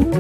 नमस्कार,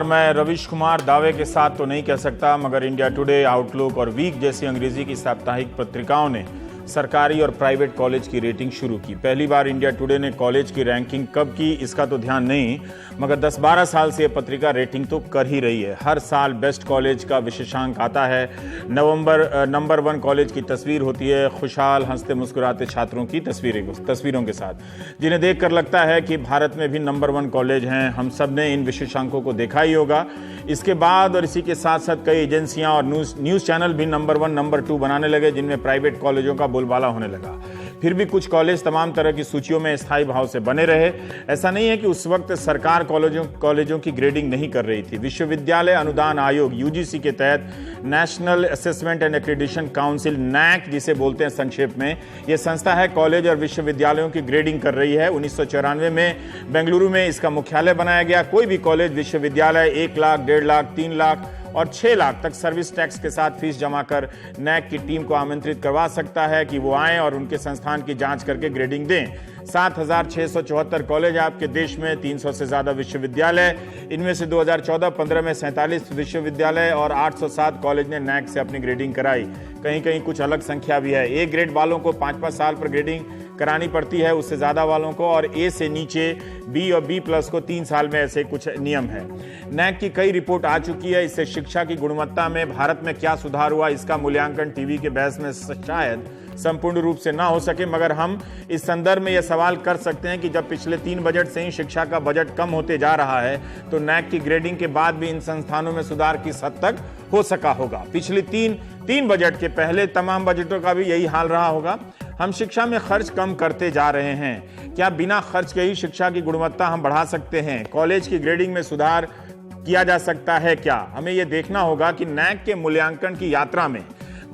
मैं रविश कुमार। दावे के साथ तो नहीं कह सकता, मगर इंडिया टुडे, आउटलुक और वीक जैसी अंग्रेजी की साप्ताहिक पत्रिकाओं ने सरकारी और प्राइवेट कॉलेज की रेटिंग शुरू की। पहली बार इंडिया टुडे ने कॉलेज की रैंकिंग कब की इसका तो ध्यान नहीं, मगर 10-12 साल से यह पत्रिका रेटिंग तो कर ही रही है। हर साल बेस्ट कॉलेज का विशेषांक आता है। नंबर 1 कॉलेज की तस्वीर होती है खुशहाल हंसते मुस्कुराते छात्रों की तस्वीरों के साथ, जिन्हें देखकर लगता है कि भारत में भी नंबर 1 कॉलेज हैं। हम सब ने इन विशेषांकों को देखा ही होगा। इसके बाद और इसी के साथ साथ कई एजेंसियां और न्यूज़ चैनल भी नंबर 1, नंबर 2 बनाने लगे, जिनमें प्राइवेट कॉलेजों का बोलबाला होने लगा। फिर भी कुछ कॉलेज तमाम तरह की सूचियों में स्थायी भाव से बने रहे। ऐसा नहीं है कि उस वक्त सरकार कॉलेजों की ग्रेडिंग नहीं कर रही थी। विश्वविद्यालय अनुदान आयोग यूजीसी के तहत national assessment and accreditation council, NAAC जिसे बोलते हैं संक्षेप में, यह संस्था है कॉलेज और विश्वविद्यालयों की ग्रेडिंग कर रही है। 1994 में बेंगलुरु में इसका मुख्यालय बनाया गया। कोई भी कॉलेज विश्वविद्यालय 1 लाख, 1.5 लाख, 3 लाख और 6 लाख तक सर्विस टैक्स के साथ फीस जमा कर नैक की टीम को आमंत्रित करवा सकता है कि वो आएं और उनके संस्थान की जांच करके ग्रेडिंग दें। 7,674 कॉलेज आपके देश में, 300 से ज्यादा विश्वविद्यालय। इनमें से 2014-15 में 47 विश्वविद्यालय और 807 कॉलेज ने नैक से अपनी ग्रेडिंग कराई। कहीं कहीं कुछ अलग संख्या भी है। ए ग्रेड वालों को 5-5 साल पर ग्रेडिंग करानी पड़ती है, उससे ज्यादा वालों को, और ए से नीचे बी और बी प्लस को 3 साल में, ऐसे कुछ नियम है। नैक की कई रिपोर्ट आ चुकी है। इससे शिक्षा की गुणवत्ता में भारत में क्या सुधार हुआ, इसका मूल्यांकन टीवी के बहस में शायद संपूर्ण रूप से ना हो सके, मगर हम इस संदर्भ में यह सवाल कर सकते हैं कि जब पिछले 3 बजट से ही शिक्षा का बजट कम होते जा रहा है, तो नैक की ग्रेडिंग के बाद भी इन संस्थानों में सुधार किस हद तक हो सका होगा। पिछले तीन बजट के पहले तमाम बजटों का भी यही हाल रहा होगा। हम शिक्षा में खर्च कम करते जा रहे हैं। क्या बिना खर्च के ही शिक्षा की गुणवत्ता हम बढ़ा सकते हैं? कॉलेज की ग्रेडिंग में सुधार किया जा सकता है क्या? हमें यह देखना होगा कि नैक के मूल्यांकन की यात्रा में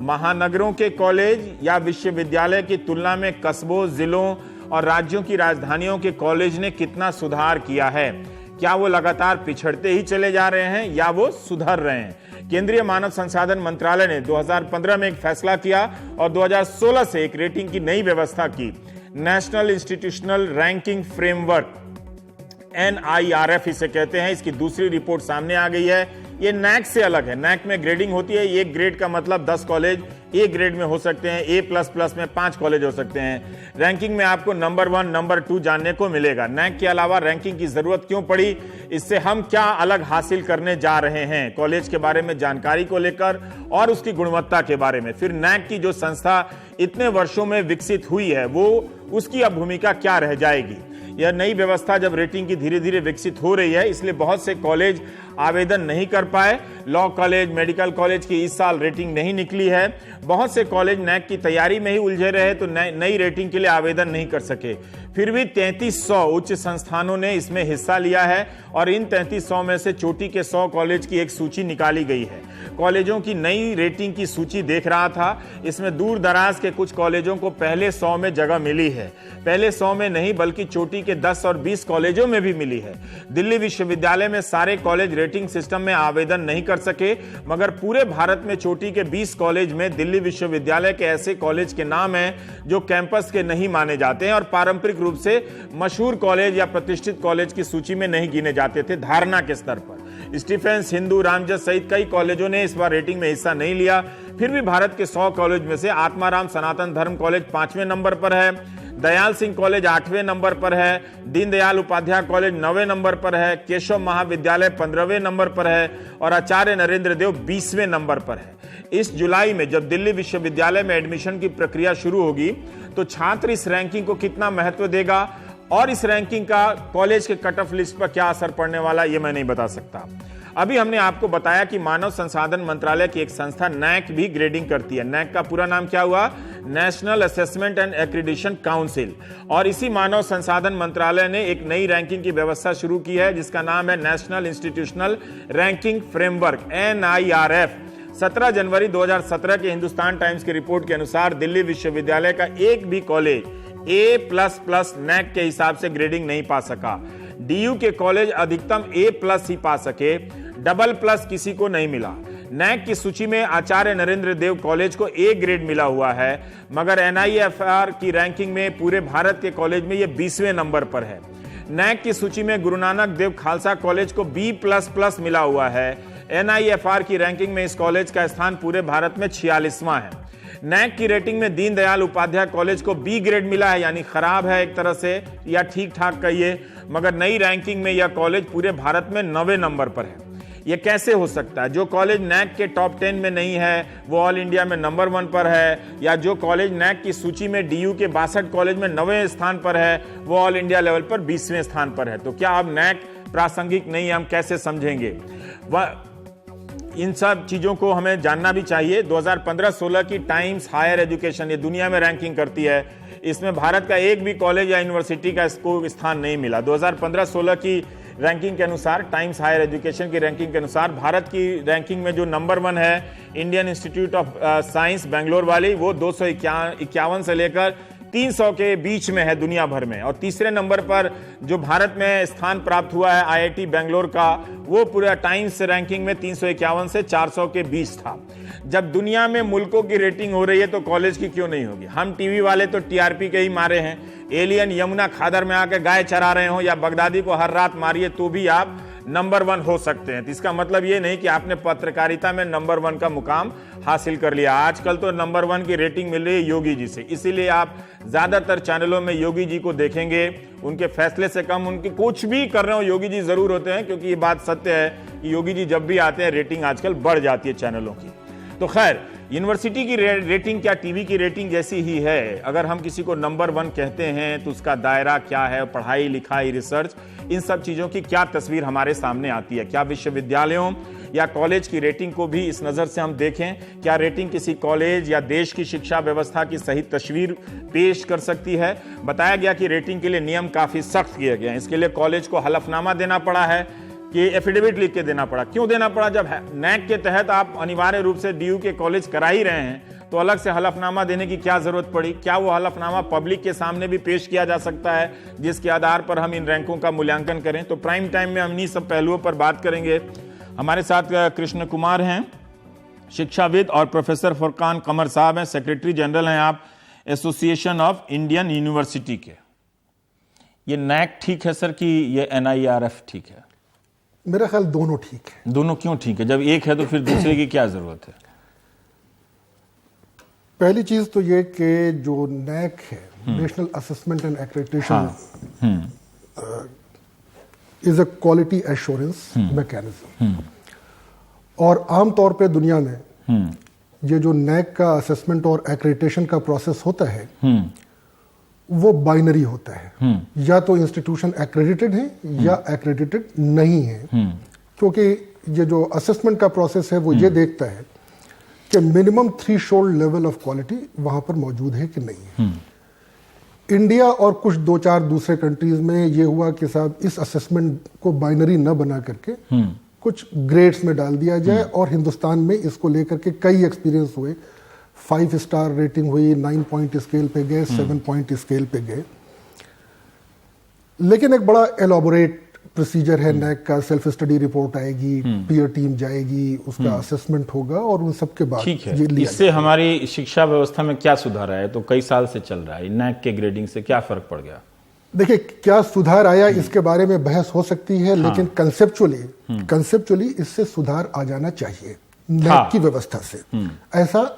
महानगरों के कॉलेज या विश्वविद्यालय की तुलना में कस्बों, जिलों और राज्यों की राजधानियों के कॉलेज ने कितना सुधार किया है। क्या वो लगातार पिछड़ते ही चले जा रहे हैं या वो सुधर रहे हैं? केंद्रीय मानव संसाधन मंत्रालय ने 2015 में एक फैसला किया और 2016 से एक रेटिंग की नई व्यवस्था की। National institutional ranking framework, NIRF इसे कहते हैं। इसकी दूसरी रिपोर्ट सामने आ गई है। ये नैक से अलग है। नैक में ग्रेडिंग होती है। एक ग्रेड का मतलब 10 कॉलेज ए ग्रेड में हो सकते हैं, A++ में 5 कॉलेज हो सकते हैं। रैंकिंग में आपको नंबर 1, नंबर 2 जानने को मिलेगा। नैक के अलावा रैंकिंग की जरूरत क्यों पड़ी? इससे हम क्या अलग हासिल करने जा रहे हैं कॉलेज के बारे में जानकारी को लेकर और उसकी गुणवत्ता के बारे में। फिर नैक की जो संस्था इतने वर्षों में विकसित हुई है, वो उसकी अब भूमिका क्या रह जाएगी? यह नई व्यवस्था जब रेटिंग की धीरे धीरे विकसित हो रही है, इसलिए बहुत से कॉलेज आवेदन नहीं कर पाए। लॉ कॉलेज, मेडिकल कॉलेज की इस साल रेटिंग नहीं निकली है। बहुत से कॉलेज नैक की तैयारी में ही उलझे रहे, तो नई रेटिंग के लिए आवेदन नहीं कर सके। फिर भी 3300 उच्च संस्थानों ने इसमें हिस्सा लिया है और इन 3300 में से चोटी के 100 कॉलेज की एक सूची निकाली गई है। कॉलेजों की नई रेटिंग की सूची देख रहा था। इसमें दूर दराज के कुछ कॉलेजों को पहले 100 में जगह मिली है। पहले 100 में नहीं, बल्कि चोटी के 10 और 20 कॉलेजों में भी मिली है। दिल्ली विश्वविद्यालय में सारे कॉलेज रेटिंग सिस्टम में आवेदन नहीं कर सके, मगर पूरे भारत में चोटी के 20 कॉलेज में दिल्ली विश्वविद्यालय के ऐसे कॉलेज के नाम हैं जो कैंपस के नहीं माने जाते हैं और पारंपरिक रूप से मशहूर कॉलेज या प्रतिष्ठित कॉलेज की सूची में नहीं गिने जाते थे धारणा के स्तर पर। स्टीफेंस, हिंदू, रामजस सहित कई कॉलेजों ने इस बार रेटिंग में हिस्सा नहीं लिया। फिर भी भारत के 100 कॉलेज में से आत्माराम सनातन धर्म कॉलेज 5वें नंबर पर है, दयाल सिंह कॉलेज 8वें नंबर पर है, दीनदयाल उपाध्याय कॉलेज 9वें नंबर पर है, केशव महाविद्यालय 15वें नंबर पर है और आचार्य नरेंद्र देव 20वें नंबर पर है। इस जुलाई में जब दिल्ली विश्वविद्यालय में एडमिशन की प्रक्रिया शुरू होगी, तो छात्र इस रैंकिंग को कितना महत्व देगा और इस रैंकिंग का कॉलेज के कट ऑफ लिस्ट पर क्या असर पड़ने वाला, ये मैं नहीं बता सकता। अभी हमने आपको बताया कि मानव संसाधन मंत्रालय की एक संस्था नैक भी ग्रेडिंग करती है। नैक का पूरा नाम क्या हुआ? National assessment and accreditation council. और इसी मानव संसाधन मंत्रालय ने एक नई रैंकिंग की व्यवस्था शुरू की है, जिसका नाम है national institutional ranking framework, NIRF। 17 जनवरी 2017 के हिंदुस्तान टाइम्स की रिपोर्ट के अनुसार दिल्ली विश्वविद्यालय का एक भी कॉलेज A++ नैक के हिसाब से ग्रेडिंग नहीं पा सका। डीयू के कॉलेज अधिकतम A+ ही पा सके, AA+ किसी को नहीं मिला। नैक की सूची में आचार्य नरेंद्र देव कॉलेज को A ग्रेड मिला हुआ है, मगर NIFR की रैंकिंग में पूरे भारत के कॉलेज में यह 20वें नंबर पर है। नैक की सूची में गुरु नानक देव खालसा कॉलेज को B++ मिला हुआ है। NIFR की रैंकिंग में इस कॉलेज का स्थान पूरे भारत में 46वां है। नैक की रेटिंग में दीनदयाल उपाध्याय कॉलेज को B ग्रेड मिला है, यानी खराब है एक तरह से, या ठीक ठाक कहिए, मगर नई रैंकिंग में यह कॉलेज पूरे भारत में 9वें नंबर पर है। यह कैसे हो सकता है? जो कॉलेज नैक के टॉप 10 में नहीं है वो ऑल इंडिया में नंबर 1 पर है, या जो कॉलेज नैक की सूची में डीयू के 62 कॉलेज में 9वें स्थान पर है वो ऑल इंडिया लेवल पर 20वें स्थान पर है। तो क्या अब नैक प्रासंगिक नहीं है? हम कैसे समझेंगे? इन सब चीजों को हमें जानना भी चाहिए। 2015-16 की टाइम्स हायर एजुकेशन, ये दुनिया में रैंकिंग करती है, इसमें भारत का एक भी कॉलेज या यूनिवर्सिटी का इसको स्थान नहीं मिला। 2015-16 की रैंकिंग के अनुसार, टाइम्स हायर एजुकेशन की रैंकिंग के अनुसार, भारत की रैंकिंग में जो नंबर 1 है Indian institute of science Bangalore वाली, वो 251 से लेकर 300 के बीच में है दुनिया भर में। और तीसरे नंबर पर जो भारत में स्थान प्राप्त हुआ है IIT बेंगलोर का, वो पूरा टाइम्स रैंकिंग में 351 से 400 के बीच था। जब दुनिया में मुल्कों की रेटिंग हो रही है तो कॉलेज की क्यों नहीं होगी? हम टीवी वाले तो TRP के ही मारे हैं। एलियन यमुना खादर में आके गाय चरा रहे हो या बगदादी को हर रात मारिए तो भी आप नंबर 1 हो सकते हैं। तो इसका मतलब ये नहीं कि आपने पत्रकारिता में नंबर 1 का मुकाम हासिल कर लिया। आजकल तो नंबर 1 की रेटिंग मिल रही है योगी जी से, इसीलिए आप ज्यादातर चैनलों में योगी जी को देखेंगे। उनके फैसले से कम उनकी कुछ भी कर रहे हो योगी जी जरूर होते हैं, क्योंकि ये बात सत्य है कि योगी जी जब भी आते हैं रेटिंग आजकल बढ़ जाती है चैनलों की। तो खैर, यूनिवर्सिटी की रेटिंग क्या टीवी की रेटिंग जैसी ही है? अगर हम किसी को नंबर 1 कहते हैं तो उसका दायरा क्या है? पढ़ाई लिखाई, रिसर्च, इन सब चीजों की क्या तस्वीर हमारे सामने आती है? क्या विश्वविद्यालयों या कॉलेज की रेटिंग को भी इस नजर से हम देखें? क्या रेटिंग किसी कॉलेज या देश की शिक्षा व्यवस्था की सही तस्वीर पेश कर सकती है? बताया गया कि रेटिंग के लिए नियम काफी सख्त किए गए हैं। इसके लिए कॉलेज को हलफनामा देना पड़ा है कि एफिडेविट लिख के देना पड़ा। क्यों देना पड़ा? जब नैक के तहत आप अनिवार्य रूप से डीयू के कॉलेज करा ही रहे हैं तो अलग से हलफनामा देने की क्या जरूरत पड़ी? क्या वो हलफनामा पब्लिक के सामने भी पेश किया जा सकता है जिसके आधार पर हम इन रैंकों का मूल्यांकन करें? तो प्राइम टाइम में हम इन्हीं सब पहलुओं पर बात करेंगे। हमारे साथ कृष्ण कुमार हैं, शिक्षाविद, और प्रोफेसर फुरकान कमर साहब हैं, सेक्रेटरी जनरल हैं आप एसोसिएशन ऑफ इंडियन यूनिवर्सिटी के। ये नैक ठीक है सर कि ये NIRF ठीक है? मेरा ख्याल दोनों ठीक है। दोनों क्यों ठीक है? जब एक है तो फिर दूसरे की क्या जरूरत है? पहली चीज तो ये कि जो नैक है, national assessment and accreditation, is a quality assurance mechanism, और आमतौर पे दुनिया में ये जो नैक का असेसमेंट और एक्रेडिटेशन का प्रोसेस होता है वो बाइनरी होता है, या तो इंस्टीट्यूशन एक्रेडिटेड है या एक्रेडिटेड नहीं है, क्योंकि ये जो असेसमेंट का प्रोसेस है वो ये देखता है कि minimum threshold level of quality वहां पर मौजूद है कि नहीं है। इंडिया और कुछ 2-4 दूसरे कंट्रीज में ये हुआ कि साहब इस असेसमेंट को बाइनरी न बना करके कुछ ग्रेड्स में डाल दिया जाए, और हिंदुस्तान में इसको लेकर के कई एक्सपीरियंस हुए। 5 स्टार रेटिंग हुई, 9 पॉइंट स्केल पे गए, 7 पॉइंट स्केल पे गए। लेकिन एक बड़ा एलॉबोरेट प्रोसीजर है नैक का। सेल्फ स्टडी रिपोर्ट आएगी, पीयर टीम जाएगी, उसका असेसमेंट होगा, और उन सब के बाद ठीक है। इससे हमारी शिक्षा व्यवस्था में क्या सुधार आया? तो कई साल से चल रहा है, नैक के ग्रेडिंग से क्या फर्क पड़ गया? देखिए, क्या सुधार आया इसके बारे में बहस हो सकती है, लेकिन कंसेप्चुअली इससे सुधार आ जाना चाहिए नैक की व्यवस्था से, ऐसा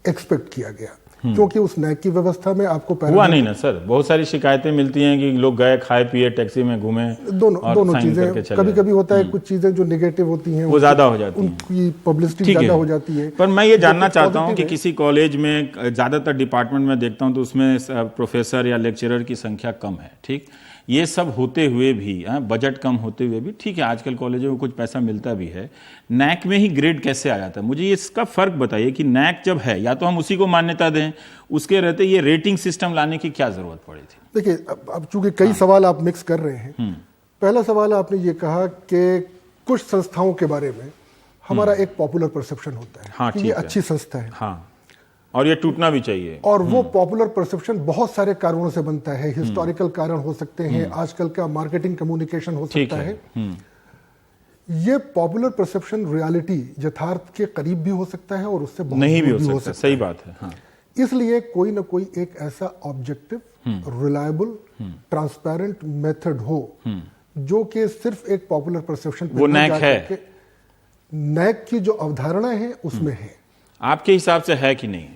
एक्सपेक्ट किया गया। क्योंकि उस नैक की व्यवस्था में आपको हुआ नहीं ना सर। बहुत सारी शिकायतें मिलती हैं कि लोग गए, खाए पिए, टैक्सी में घूमे, दोनों चीजें। कभी कभी होता है कुछ चीजें जो नेगेटिव होती हैं वो ज्यादा हो जाती हैं, उनकी पब्लिसिटी ज्यादा हो जाती है। पर मैं ये जानना चाहता हूँ कि किसी कॉलेज में, ज्यादातर डिपार्टमेंट में देखता हूँ तो उसमें प्रोफेसर या लेक्चरर की संख्या कम है, ठीक, ये सब होते हुए भी, बजट कम होते हुए भी, ठीक है आजकल कॉलेजों में कुछ पैसा मिलता भी है, नैक में ही ग्रेड कैसे आ जाता है? मुझे इसका फर्क बताइए कि नैक जब है या तो हम उसी को मान्यता दें, उसके रहते ये रेटिंग सिस्टम लाने की क्या जरूरत पड़ी थी? देखिए, अब चूंकि कई सवाल आप मिक्स कर रहे हैं। पहला सवाल आपने ये कहा कि कुछ संस्थाओं के बारे में हमारा एक पॉपुलर परसेप्शन होता है कि ये अच्छी संस्था है। और ये टूटना भी चाहिए। और वो पॉपुलर परसेप्शन बहुत सारे कारणों से बनता है। हिस्टोरिकल कारण हो सकते हैं, आजकल का मार्केटिंग कम्युनिकेशन हो सकता है। ये पॉपुलर परसेप्शन रियलिटी यथार्थ के करीब भी हो सकता है और उससे बहुत नहीं भी दूर हो सकता। सही बात है। हाँ। इसलिए कोई ना कोई एक ऐसा ऑब्जेक्टिव, रिलायबल, ट्रांसपेरेंट मेथड हो जो कि सिर्फ एक पॉपुलर परसेप्शन वो नैक है। नैक की जो अवधारणा है उसमें है। आपके हिसाब से है कि नहीं?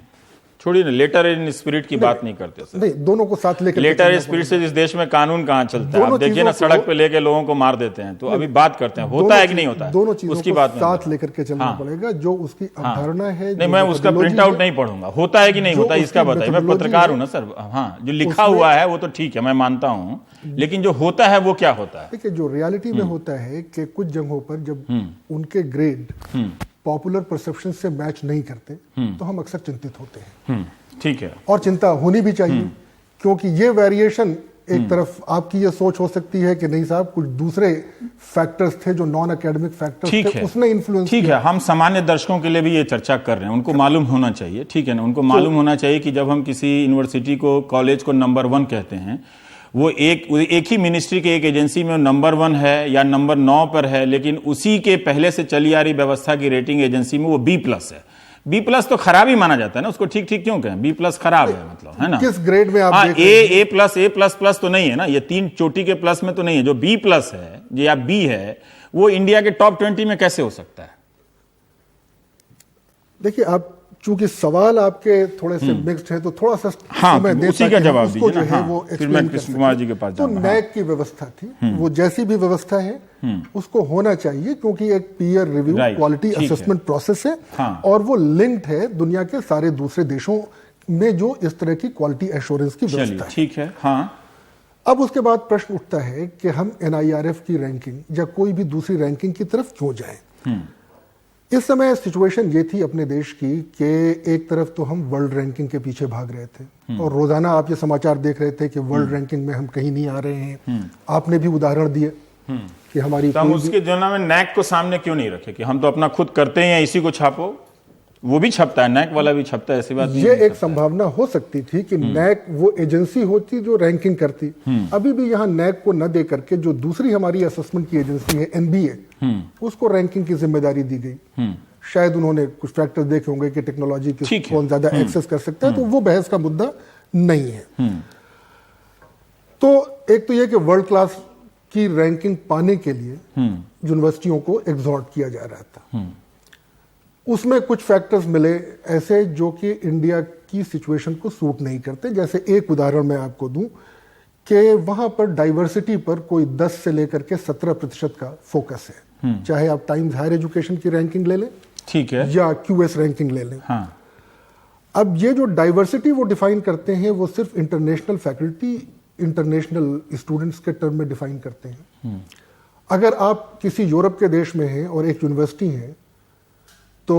छोड़िए ना, लेटर इन स्पिरिट की बात नहीं करते सर। नहीं, दोनों को साथ लेकर लेटर इन स्पिरिट से इस देश में कानून कहाँ चलता है? आप देखिए ना, सड़क पे लेके लोगों को मार देते हैं। तो अभी बात करते हैं, होता है कि नहीं होता है? दोनों चीजों उसकी को बात साथ लेकर के चलना पड़ेगा। जो उसकी अवधारणा है, नहीं, मैं उसका प्रिंट आउट नहीं पढ़ूंगा। होता है कि नहीं होता इसका बताइए। मैं पत्रकार हूं ना सर। हाँ, जो लिखा हुआ है वो तो ठीक है, मैं मानता हूं, लेकिन जो होता है वो क्या होता है? देखिए, जो रियलिटी में होता है कि कुछ जगहों पर जब उनके ग्रेड पॉपुलर परसेप्शन से मैच नहीं करते तो हम अक्सर चिंतित होते हैं। ठीक है, और चिंता होनी भी चाहिए, क्योंकि ये वेरिएशन एक तरफ आपकी ये सोच हो सकती है कि नहीं साहब, कुछ दूसरे फैक्टर्स थे जो नॉन एकेडमिक फैक्टर्स थे, उसने इन्फ्लुएंस ठीक है। हम सामान्य दर्शकों के लिए भी ये चर्चा कर रहे हैं, उनको मालूम होना चाहिए। ठीक है ना, उनको मालूम होना चाहिए कि जब हम किसी यूनिवर्सिटी को, कॉलेज को नंबर 1 कहते हैं, वो एक ही मिनिस्ट्री के एक एजेंसी में नंबर 1 है या नंबर 9 पर है, लेकिन उसी के पहले से चली आ रही व्यवस्था की रेटिंग एजेंसी में वो B+ है। B+ तो खराब ही माना जाता है ना, उसको ठीक ठीक क्यों कहें? B+ खराब है, मतलब, है ना? किस ग्रेड में आप देख रहे हैं? A+ तो नहीं है ना, ये 3 चोटी के प्लस में तो नहीं है। जो B+ है या B है, वो इंडिया के टॉप 20 में कैसे हो सकता है? देखिए, आप चूंकि सवाल आपके थोड़े से मिक्स्ड है, तो थोड़ा सा समय दें उसी का जवाब उसको जो दीजिए है ना। वो फिर मैं कृष्ण कुमार जी के पास तो नैक की व्यवस्था थी, वो जैसी भी व्यवस्था है उसको होना चाहिए, क्योंकि एक peer review quality assessment process है। और वो लिंक्ड है दुनिया के सारे दूसरे देशों में जो इस तरह की क्वालिटी एश्योरेंस की व्यवस्था है। ठीक है। हाँ। अब उसके बाद प्रश्न उठता है कि हम NIRF की रैंकिंग या कोई भी दूसरी रैंकिंग की तरफ क्यों जाएं? इस समय सिचुएशन ये थी अपने देश की कि एक तरफ तो हम वर्ल्ड रैंकिंग के पीछे भाग रहे थे और रोजाना आप ये समाचार देख रहे थे कि वर्ल्ड रैंकिंग में हम कहीं नहीं आ रहे हैं। आपने भी उदाहरण दिए कि हमारी तो हम उसके तुलना में नैक को सामने क्यों नहीं रखे कि हम तो अपना खुद करते हैं, इसी को छापो? वो भी छपता है, नैक वाला भी छपता है, ऐसी बात नहीं। ये एक संभावना हो सकती थी कि नैक वो एजेंसी होती जो रैंकिंग करती। अभी भी यहाँ नैक को न दे करके जो दूसरी हमारी असेसमेंट की एजेंसी है NBA, उसको रैंकिंग की जिम्मेदारी दी गई। शायद उन्होंने कुछ फैक्टर देखे होंगे कि टेक्नोलॉजी की कौन ज्यादा एक्सेस कर सकता है, तो वो बहस का मुद्दा नहीं है। तो एक तो ये कि वर्ल्ड क्लास की रैंकिंग पाने के लिए यूनिवर्सिटियों को एग्जॉर्ट किया जा रहा था। उसमें कुछ फैक्टर्स मिले ऐसे जो कि इंडिया की सिचुएशन को सूट नहीं करते। जैसे एक उदाहरण मैं आपको दूं कि वहां पर डाइवर्सिटी पर कोई 10 से लेकर के 17% का फोकस है। चाहे आप टाइम्स हायर एजुकेशन की रैंकिंग ले लें, ठीक है, या QS रैंकिंग ले लें। हाँ। अब ये जो डाइवर्सिटी वो डिफाइन करते हैं, वो सिर्फ इंटरनेशनल फैकल्टी, इंटरनेशनल स्टूडेंट्स के टर्म में डिफाइन करते हैं। अगर आप किसी यूरोप के देश में हैं और एक यूनिवर्सिटी है, तो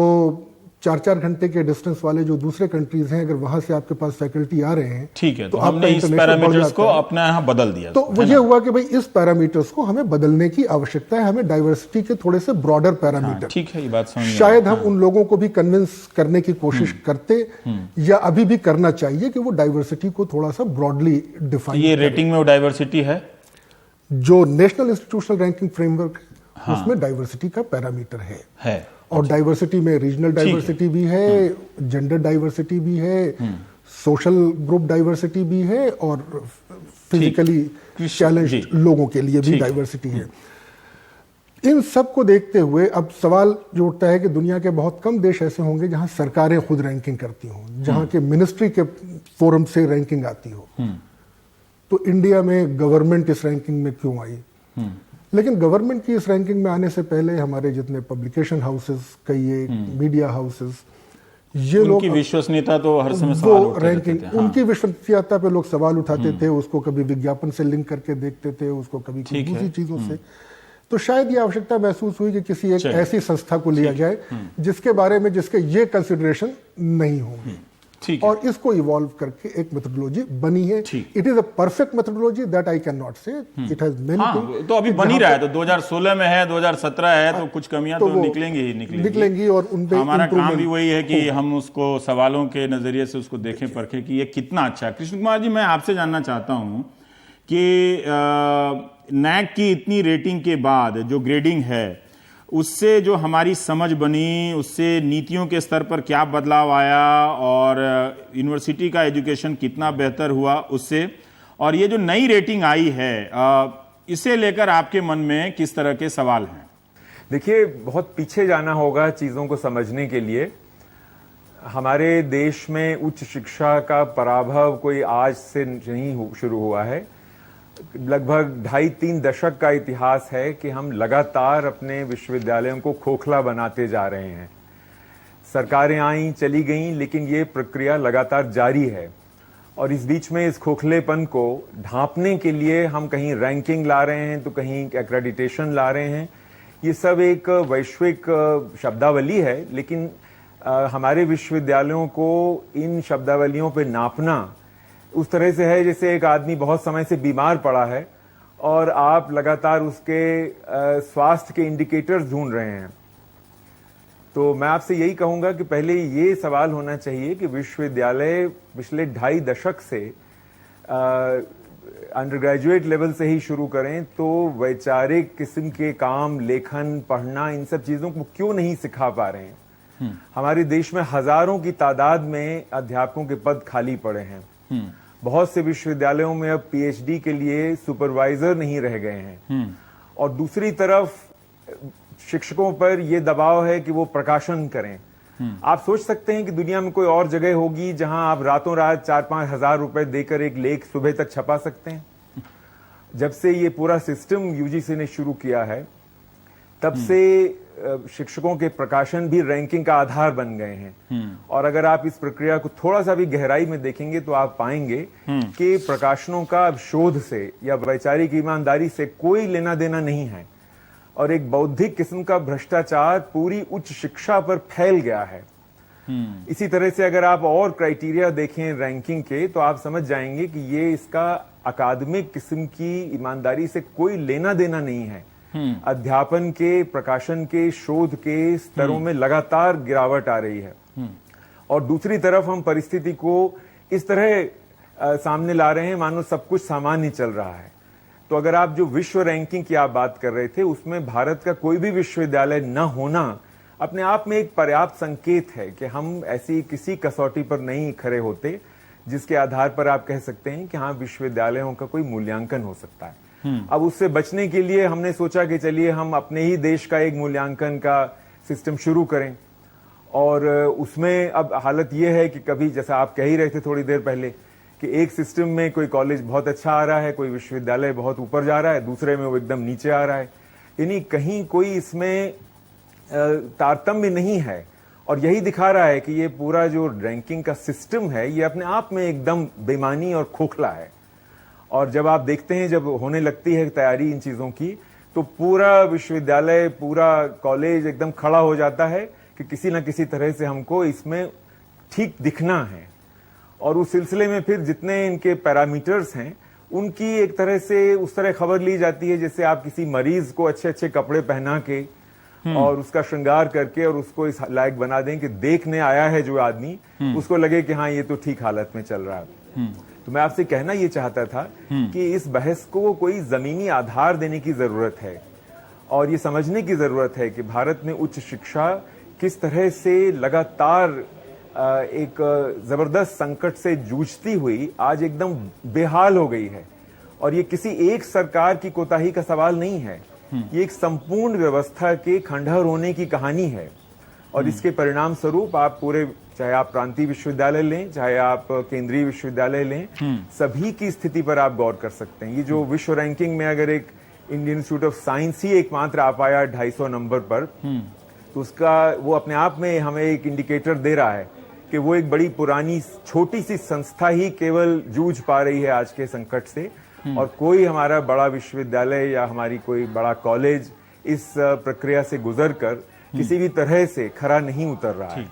4-4 घंटे के डिस्टेंस वाले जो दूसरे कंट्रीज हैं, अगर वहां से आपके पास फैकल्टी आ रहे हैं, ठीक है, तो हमने इस पैरामीटर्स को अपने यहाँ बदल दिया। तो वो ये हुआ कि भाई इस पैरामीटर्स को हमें बदलने की आवश्यकता है, हमें डाइवर्सिटी के थोड़े से ब्रॉडर पैरामीटर। ठीक है, ये बात समझ में शायद हम उन लोगों को भी कन्विंस करने की कोशिश करते या अभी भी करना चाहिए कि वो डाइवर्सिटी को थोड़ा सा ब्रॉडली डिफाइन। ये रेटिंग में वो डाइवर्सिटी है जो नेशनल इंस्टीट्यूशनल रैंकिंग फ्रेमवर्क, उसमें डाइवर्सिटी का पैरामीटर है। और डाइवर्सिटी में रीजनल डाइवर्सिटी भी है, जेंडर डाइवर्सिटी भी है, सोशल ग्रुप डाइवर्सिटी भी है, और फिजिकली चैलेंज्ड लोगों के लिए भी डाइवर्सिटी है। इन सब को देखते हुए अब सवाल जो उठता है कि दुनिया के बहुत कम देश ऐसे होंगे जहां सरकारें खुद रैंकिंग करती हों, जहां के मिनिस्ट्री के फोरम से रैंकिंग आती हो। तो इंडिया में गवर्नमेंट इस रैंकिंग में क्यों आई? लेकिन गवर्नमेंट की इस रैंकिंग में आने से पहले हमारे जितने पब्लिकेशन हाउसेस, कई एक मीडिया हाउसेस, ये लोग उनकी विश्वसनीयता तो हर समय सवाल उठते रैंकिंग, उनकी विश्वसनीयता पे लोग सवाल उठाते थे, उसको कभी विज्ञापन से लिंक करके देखते थे, उसको कभी दूसरी चीजों से। तो शायद ये आवश्यकता महसूस हुई कि किसी एक ऐसी संस्था को लिया जाए जिसके बारे में, जिसके ये कंसिडरेशन नहीं होंगे। ठीक है। और इसको इवॉल्व करके एक मेथोडोलॉजी बनी है। It is a perfect methodology that I can not से, इट हैज मेनी थिंग्स। तो अभी बन ही रहा है, तो 2016 में है, 2017 है, तो कुछ कमियां तो निकलेंगी और उन पे हमारा काम भी वही है कि हम उसको सवालों के नजरिए से उसको देखें, परखें कि ये कितना अच्छा है। कृष्ण कुमार जी, मैं आपसे जानना चाहता हूं कि नैक की इतनी रेटिंग के बाद जो ग्रेडिंग है, उससे जो हमारी समझ बनी, उससे नीतियों के स्तर पर क्या बदलाव आया और यूनिवर्सिटी का एजुकेशन कितना बेहतर हुआ उससे, और ये जो नई रेटिंग आई है इसे लेकर आपके मन में किस तरह के सवाल हैं? देखिए, बहुत पीछे जाना होगा चीजों को समझने के लिए। हमारे देश में उच्च शिक्षा का पराभव कोई आज से नहीं शुरू हुआ है। लगभग 2.5-3 दशक का इतिहास है कि हम लगातार अपने विश्वविद्यालयों को खोखला बनाते जा रहे हैं। सरकारें आईं, चली गईं, लेकिन ये प्रक्रिया लगातार जारी है। और इस बीच में इस खोखलेपन को ढांपने के लिए हम कहीं रैंकिंग ला रहे हैं, तो कहीं एक्रेडिटेशन ला रहे हैं। ये सब एक वैश्विक शब्दावली है, लेकिन हमारे विश्वविद्यालयों को इन शब्दावलियों पे नापना उस तरह से है जैसे एक आदमी बहुत समय से बीमार पड़ा है और आप लगातार उसके स्वास्थ्य के इंडिकेटर्स ढूंढ रहे हैं। तो मैं आपसे यही कहूंगा कि पहले ये सवाल होना चाहिए कि विश्वविद्यालय पिछले 2.5 दशक से अंडर ग्रेजुएट लेवल से ही शुरू करें तो वैचारिक किस्म के काम, लेखन, पढ़ना, इन सब चीजों को क्यों नहीं सिखा पा रहे हैं। हमारे देश में हजारों की तादाद में अध्यापकों के पद खाली पड़े हैं। बहुत से विश्वविद्यालयों में अब पीएचडी के लिए सुपरवाइजर नहीं रह गए हैं। और दूसरी तरफ शिक्षकों पर यह दबाव है कि वो प्रकाशन करें। आप सोच सकते हैं कि दुनिया में कोई और जगह होगी जहां आप रातों रात 4-5 हजार रुपए देकर एक लेख सुबह तक छपा सकते हैं। जब से ये पूरा सिस्टम यूजीसी ने शुरू किया है, तब से शिक्षकों के प्रकाशन भी रैंकिंग का आधार बन गए हैं। और अगर आप इस प्रक्रिया को थोड़ा सा भी गहराई में देखेंगे तो आप पाएंगे कि प्रकाशनों का अब शोध से या वैचारिक ईमानदारी से कोई लेना देना नहीं है। और एक बौद्धिक किस्म का भ्रष्टाचार पूरी उच्च शिक्षा पर फैल गया है। इसी तरह से अगर आप और क्राइटेरिया देखें रैंकिंग के, तो आप समझ जाएंगे कि ये इसका अकादमिक किस्म की ईमानदारी से कोई लेना देना नहीं है। अध्यापन के, प्रकाशन के, शोध के स्तरों में लगातार गिरावट आ रही है। और दूसरी तरफ हम परिस्थिति को इस तरह सामने ला रहे हैं मानो सब कुछ सामान्य चल रहा है। तो अगर आप जो विश्व रैंकिंग की आप बात कर रहे थे, उसमें भारत का कोई भी विश्वविद्यालय न होना अपने आप में एक पर्याप्त संकेत है कि हम ऐसी किसी कसौटी पर नहीं खड़े होते जिसके आधार पर आप कह सकते हैं कि हाँ, विश्वविद्यालयों का कोई मूल्यांकन हो सकता है। अब उससे बचने के लिए हमने सोचा कि चलिए हम अपने ही देश का एक मूल्यांकन का सिस्टम शुरू करें। और उसमें अब हालत यह है कि कभी, जैसा आप कह ही रहे थे थोड़ी देर पहले, कि एक सिस्टम में कोई कॉलेज बहुत अच्छा आ रहा है, कोई विश्वविद्यालय बहुत ऊपर जा रहा है, दूसरे में वो एकदम नीचे आ रहा है। यानी कहीं कोई इसमें तारतम्य नहीं है। और यही दिखा रहा है कि ये पूरा जो रैंकिंग का सिस्टम है, ये अपने आप में एकदम बेईमानी और खोखला है। और जब आप देखते हैं, जब होने लगती है तैयारी इन चीजों की, तो पूरा विश्वविद्यालय, पूरा कॉलेज एकदम खड़ा हो जाता है कि किसी न किसी तरह से हमको इसमें ठीक दिखना है। और उस सिलसिले में फिर जितने इनके पैरामीटर्स हैं, उनकी एक तरह से उस तरह खबर ली जाती है जैसे आप किसी मरीज को अच्छे अच्छे कपड़े पहना के और उसका श्रृंगार करके और उसको इस लायक बना दें कि देखने आया है जो आदमी, उसको लगे कि हाँ, ये तो ठीक हालत में चल रहा है। तो मैं आपसे कहना ये चाहता था कि इस बहस को कोई जमीनी आधार देने की जरूरत है और ये समझने की जरूरत है कि भारत में उच्च शिक्षा किस तरह से लगातार एक जबरदस्त संकट से जूझती हुई आज एकदम बेहाल हो गई है। और ये किसी एक सरकार की कोताही का सवाल नहीं है, ये एक संपूर्ण व्यवस्था के खंडहर होने की कहानी है। और इसके परिणाम स्वरूप आप पूरे, चाहे आप प्रांतीय विश्वविद्यालय लें, चाहे आप केंद्रीय विश्वविद्यालय लें, सभी की स्थिति पर आप गौर कर सकते हैं। ये जो विश्व रैंकिंग में अगर एक इंडियन इंस्टीट्यूट ऑफ साइंस ही एकमात्र आ पाया 250 नंबर पर, तो उसका वो अपने आप में हमें एक इंडिकेटर दे रहा है कि वो एक बड़ी पुरानी छोटी सी संस्था ही केवल जूझ पा रही है आज के संकट से, और कोई हमारा बड़ा विश्वविद्यालय या हमारी कोई बड़ा कॉलेज इस प्रक्रिया से गुजर कर किसी भी तरह से खरा नहीं उतर रहा है।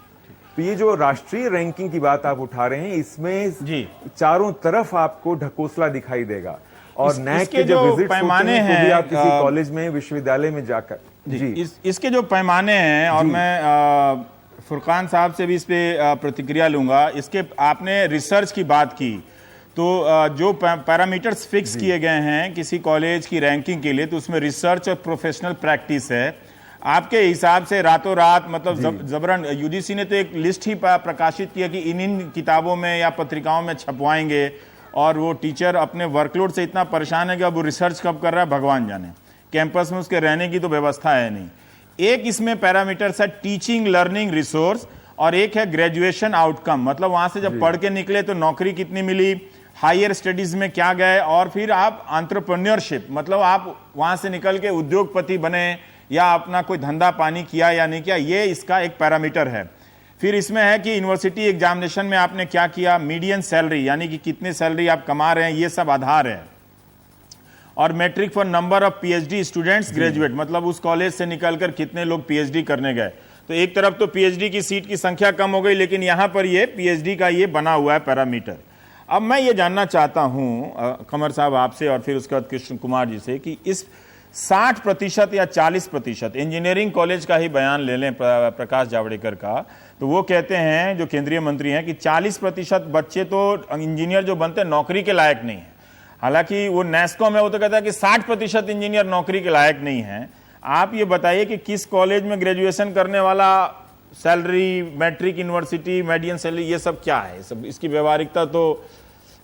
तो ये जो राष्ट्रीय रैंकिंग की बात आप उठा रहे हैं, इसमें जी चारों तरफ आपको ढकोसला दिखाई देगा। और नैक इसके के जो जो विजिट्स पैमाने होते हैं, तो भी हैं, आप किसी कॉलेज में, विश्वविद्यालय में जाकर जी इसके जो पैमाने हैं, और मैं फुरकान साहब से भी इस पे प्रतिक्रिया लूंगा। इसके आपने रिसर्च की बात की, तो जो पैरामीटर्स फिक्स किए गए हैं किसी कॉलेज की रैंकिंग के लिए, तो उसमें रिसर्च और प्रोफेशनल प्रैक्टिस है। आपके हिसाब से रातों रात मतलब जबरन यूजीसी ने तो एक लिस्ट ही प्रकाशित किया कि इन किताबों में या पत्रिकाओं में छपवाएंगे, और वो टीचर अपने वर्कलोड से इतना परेशान है कि अब वो रिसर्च कब कर रहा है भगवान जाने। कैंपस में उसके रहने की तो व्यवस्था है नहीं। एक इसमें पैरामीटर्स है टीचिंग लर्निंग रिसोर्स, और एक है ग्रेजुएशन आउटकम, मतलब वहां से जब पढ़ के निकले तो नौकरी कितनी मिली, हायर स्टडीज में क्या गए, और फिर आप एंटरप्रेन्योरशिप मतलब आप वहां से निकल के उद्योगपति बने या अपना कोई धंधा पानी किया या नहीं किया, ये इसका एक पैरामीटर है। फिर इसमें है कि यूनिवर्सिटी एग्जामिनेशन में आपने क्या किया, मीडियन सैलरी यानी कि कितनी सैलरी आप कमा रहे हैं, ये सब आधार है। और metric for number of PhD students graduate, मतलब उस कॉलेज से निकलकर कितने लोग पीएचडी करने गए। तो एक तरफ तो पीएचडी की सीट की संख्या कम हो गई, लेकिन यहां पर ये पीएचडी का ये बना हुआ है पैरामीटर। अब मैं ये जानना चाहता हूं कमर साहब आपसे और फिर उसके बाद कृष्ण कुमार जी से कि इस 60% या 40%, इंजीनियरिंग कॉलेज का ही बयान ले लें प्रकाश जावड़ेकर का, तो वो कहते हैं, जो केंद्रीय मंत्री हैं, कि 40% बच्चे तो इंजीनियर जो बनते हैं नौकरी के लायक नहीं है। हालांकि वो नेस्को में वो तो कहता है कि 60% इंजीनियर नौकरी के लायक नहीं है। आप ये बताइए कि किस कॉलेज में ग्रेजुएशन करने वाला salary, metric, university, median salary, ये सब क्या है? सब इसकी व्यवहारिकता तो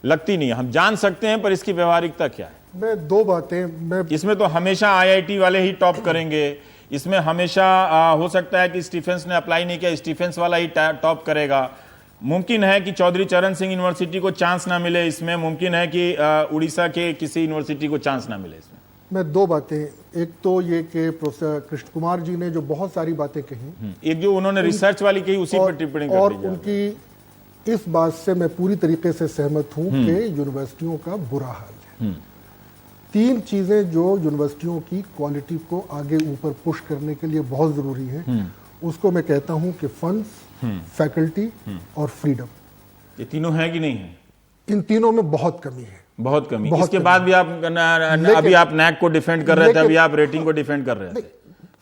लगती नहीं है। हम जान सकते हैं पर इसकी व्यवहारिकता क्या है? मैं दो बातें इसमें तो हमेशा आईआईटी वाले ही टॉप करेंगे, इसमें हमेशा हो सकता है कि स्टीफेंस ने अप्लाई नहीं किया, स्टीफेंस वाला ही टॉप करेगा। मुमकिन है कि चौधरी चरण सिंह यूनिवर्सिटी को चांस ना मिले इसमें, मुमकिन है कि उड़ीसा के किसी यूनिवर्सिटी को चांस ना मिले इसमें। मैं दो बातें, एक तो ये कि प्रोफेसर कृष्ण कुमार जी ने जो बहुत सारी बातें कही, एक जो उन्होंने रिसर्च वाली कही उसी पर टिप्पणी कर और दीजिए। उनकी इस बात से मैं पूरी तरीके से सहमत हूं कि यूनिवर्सिटियों का बुरा हाल है। तीन चीजें जो यूनिवर्सिटियों की क्वालिटी को आगे ऊपर पुश करने के लिए बहुत जरूरी है, उसको मैं कहता हूं कि फंड्स, फैकल्टी और फ्रीडम। ये तीनों है कि नहीं है? इन तीनों में बहुत कमी है, बहुत कमी। बहुत इसके कमी। बाद भी आप अभी आप नैक को डिफेंड कर रहे थे, अभी आप रेटिंग को डिफेंड कर रहे थे।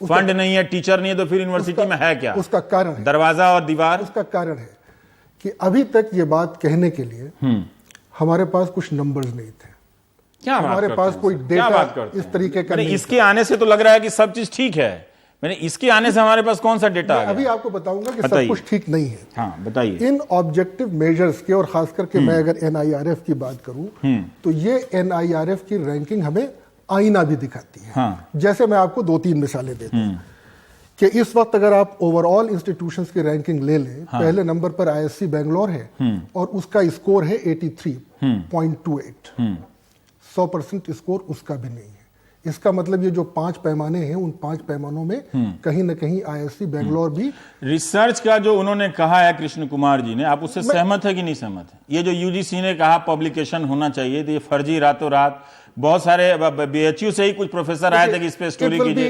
फंड नहीं है, टीचर नहीं है, तो फिर यूनिवर्सिटी में है क्या? उसका कारण है, दरवाजा और दीवार। उसका कारण है कि अभी तक ये बात कहने के लिए हमारे पास कुछ नंबर्स नहीं थे। क्या हमारे पास कोई डेटा इस तरीके का नहीं। इसके आने से तो लग रहा है कि सब चीज ठीक है। मैंने इसके आने से हमारे पास कौन सा डेटा आ गया? अभी आपको बताऊंगा कि सब कुछ ठीक नहीं है। हाँ, बताइए। इन ऑब्जेक्टिव मेजर्स के, और खास करके मैं अगर एनआईआरएफ की बात करूं, तो ये एनआईआरएफ की रैंकिंग हमें आईना भी दिखाती है। हाँ। जैसे मैं आपको 2-3 मिसालें देता हूं कि इस वक्त अगर आप ओवरऑल इंस्टीट्यूशंस की रैंकिंग ले लें, पहले नंबर पर आईएससी बेंगलोर है और उसका स्कोर है 83.28। 100% स्कोर उसका भी नहीं है। इसका मतलब ये जो 5 पैमाने हैं, उन 5 पैमानों में कहीं ना कहीं आईएससी बेंगलोर भी। रिसर्च का जो उन्होंने कहा है कृष्ण कुमार जी ने, आप उससे सहमत है कि नहीं सहमत है? ये जो यूजीसी ने कहा पब्लिकेशन होना चाहिए, तो ये फर्जी रातों रात बहुत सारे बीएचयू से ही कुछ प्रोफेसर आए थे कि इस पे स्टोरी कीजिए।